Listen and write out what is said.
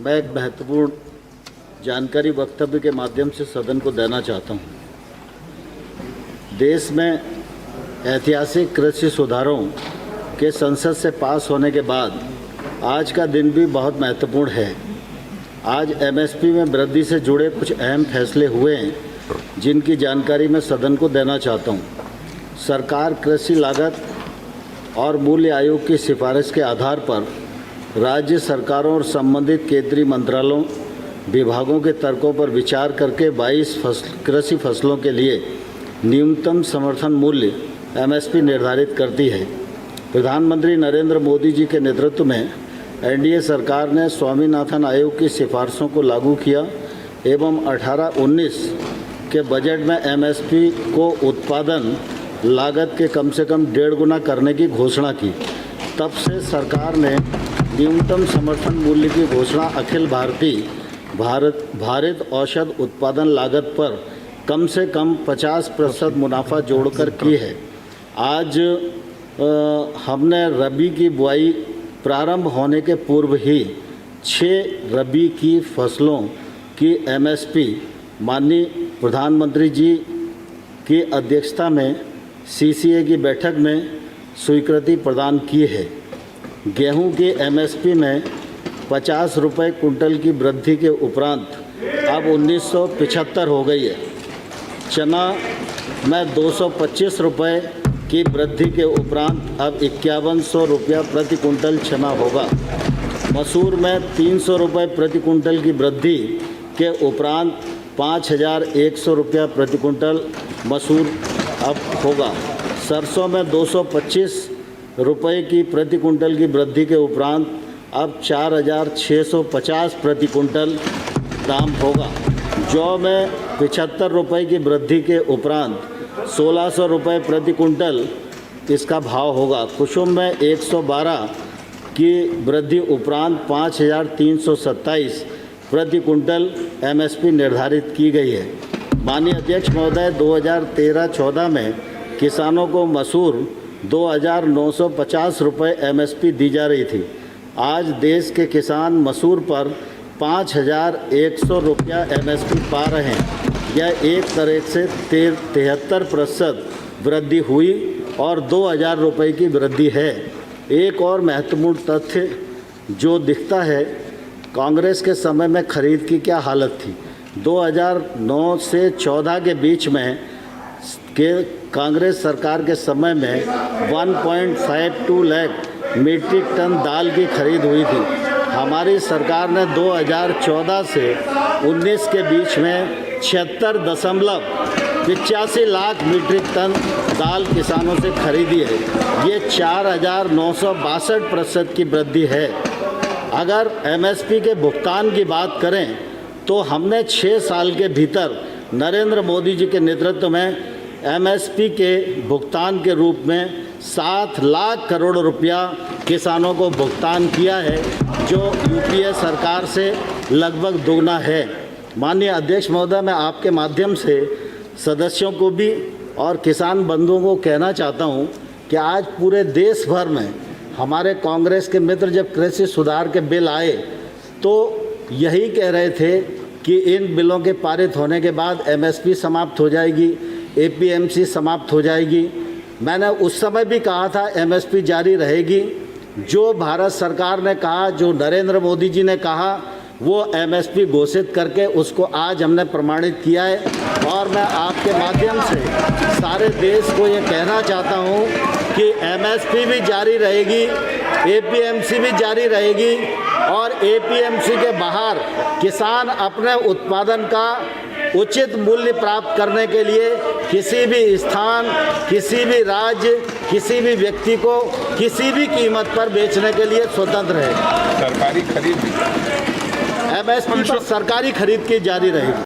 मैं एक महत्वपूर्ण जानकारी वक्तव्य के माध्यम से सदन को देना चाहता हूँ। देश में ऐतिहासिक कृषि सुधारों के संसद से पास होने के बाद आज का दिन भी बहुत महत्वपूर्ण है। आज एमएसपी में वृद्धि से जुड़े कुछ अहम फैसले हुए हैं, जिनकी जानकारी मैं सदन को देना चाहता हूँ। सरकार कृषि लागत और मूल्य आयोग की सिफारिश के आधार पर राज्य सरकारों और संबंधित केंद्रीय मंत्रालयों विभागों के तर्कों पर विचार करके 22 कृषि फसलों के लिए न्यूनतम समर्थन मूल्य एमएसपी निर्धारित करती है। प्रधानमंत्री नरेंद्र मोदी जी के नेतृत्व में एनडीए सरकार ने स्वामीनाथन आयोग की सिफारिशों को लागू किया एवं 18-19 के बजट में एमएसपी को उत्पादन लागत के कम से कम 1.5 गुना करने की घोषणा की। तब से सरकार ने न्यूनतम समर्थन मूल्य की घोषणा अखिल भारतीय भारित औसत उत्पादन लागत पर कम से कम 50% मुनाफा जोड़कर की है। आज हमने रबी की बुआई प्रारंभ होने के पूर्व ही 6 रबी की फसलों की एमएसपी माननीय प्रधानमंत्री जी की अध्यक्षता में सीसीए की बैठक में स्वीकृति प्रदान की है। गेहूं की एमएसपी में 50 रुपये कुंटल की वृद्धि के उपरांत अब 1975 हो गई है। चना में 225 रुपये की वृद्धि के उपरांत अब 5100 रुपया प्रति कुंटल चना होगा। मसूर में 300 रुपये प्रति कुंटल की वृद्धि के उपरांत 5100 रुपया प्रति कुंटल मसूर अब होगा। सरसों में 225 रुपये की प्रति कुंटल की वृद्धि के उपरांत अब 4650 प्रति कुंटल दाम होगा। जौ में 75 रुपये की वृद्धि के उपरांत 1600 रुपये प्रति कुंटल इसका भाव होगा। कुसुम में 112 की वृद्धि उपरांत 5327 प्रति कुंटल एमएसपी निर्धारित की गई है। माननीय अध्यक्ष महोदय, 2013-14 में किसानों को मसूर 2950 रुपये एमएसपी दी जा रही थी। आज देश के किसान मसूर पर 5100 रुपया एमएसपी पा रहे हैं। यह एक तरह से 73% वृद्धि हुई और 2000 रुपये की वृद्धि है। एक और महत्वपूर्ण तथ्य जो दिखता है, कांग्रेस के समय में खरीद की क्या हालत थी। 2009 से 14 के बीच में कांग्रेस सरकार के समय में 1.52 लाख मीट्रिक टन दाल की खरीद हुई थी। हमारी सरकार ने 2014 से 19 के बीच में 76.85 लाख मीट्रिक टन दाल किसानों से खरीदी है। ये 4962% की वृद्धि है। अगर एमएसपी के भुगतान की बात करें तो हमने 6 साल के भीतर नरेंद्र मोदी जी के नेतृत्व में एमएसपी के भुगतान के रूप में 7 लाख करोड़ रुपया किसानों को भुगतान किया है, जो यूपीए सरकार से लगभग दोगुना है। माननीय अध्यक्ष महोदय, मैं आपके माध्यम से सदस्यों को भी और किसान बंधुओं को कहना चाहता हूं कि आज पूरे देश भर में हमारे कांग्रेस के मित्र जब कृषि सुधार के बिल आए तो यही कह रहे थे कि इन बिलों के पारित होने के बाद एमएसपी समाप्त हो जाएगी, एपीएमसी समाप्त हो जाएगी। मैंने उस समय भी कहा था एमएसपी जारी रहेगी। जो भारत सरकार ने कहा, जो नरेंद्र मोदी जी ने कहा, वो एमएसपी घोषित करके उसको आज हमने प्रमाणित किया है। और मैं आपके माध्यम से सारे देश को ये कहना चाहता हूँ कि एमएसपी भी जारी रहेगी, एपीएमसी भी जारी रहेगी और एपीएमसी के बाहर किसान अपने उत्पादन का उचित मूल्य प्राप्त करने के लिए किसी भी स्थान, किसी भी राज्य, किसी भी व्यक्ति को किसी भी कीमत पर बेचने के लिए स्वतंत्र है। सरकारी खरीद एमएसपी पर सरकारी खरीद की जारी रहेगी।